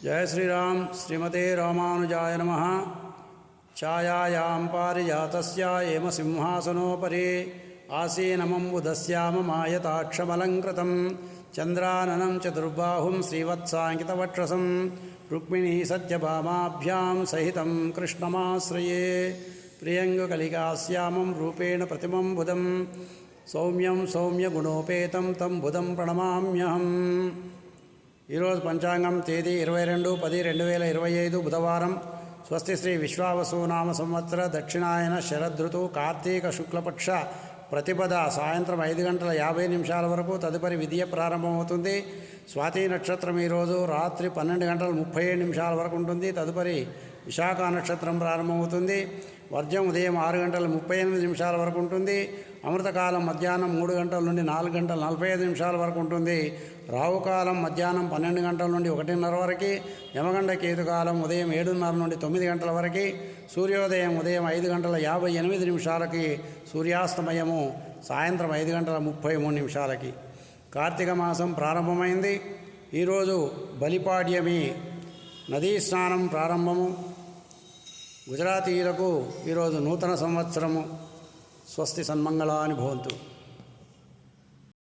जय श्रीराम। श्रीमते रामानुजाय नमः। छायायां पारिजातस्य हेम सिंहासनोपरि आसीनमम्बुदस्याममायताक्षमलङ्कृतं चन्द्राननं चतुर्बाहुं श्रीवत्साङ्कितवक्षसं रुक्मिणी सत्यभामाभ्यां सहितं कृष्णमाश्रये। प्रियङ्गकलिकाश्यामं रूपेण प्रतिमं बुधं सौम्यं सौम्यगुणोपेतं तं बुधं प्रणमाम्यहम्। ఈరోజు పంచాంగం తేదీ 22/10/2025 బుధవారం. స్వస్తి శ్రీ విశ్వావసునామ సంవత్సర దక్షిణాయన శరదృతు కార్తీక శుక్లపక్ష ప్రతిపద సాయంత్రం 5:50 వరకు తదుపరి విధియ ప్రారంభమవుతుంది. స్వాతి నక్షత్రం ఈరోజు రాత్రి 12:37 వరకు ఉంటుంది. తదుపరి విశాఖ నక్షత్రం ప్రారంభమవుతుంది. వర్జం ఉదయం 6:38 వరకు ఉంటుంది. అమృతకాలం మధ్యాహ్నం 3 గంటల నుండి 4:45 వరకు ఉంటుంది. రావుకాలం మధ్యాహ్నం 12 గంటల నుండి 1:30 వరకు. యమగండ కేతుకాలం ఉదయం 7:30 నుండి 9 గంటల వరకు. సూర్యోదయం ఉదయం 5:58 సూర్యాస్తమయము సాయంత్రం 5:33 కార్తీక మాసం ప్రారంభమైంది. ఈరోజు బలిపాడ్యమి, నదీ స్నానం ప్రారంభము. గుజరాతీయులకు ఈరోజు నూతన సంవత్సరము. స్వస్తి సన్మంగళాని భవంతు.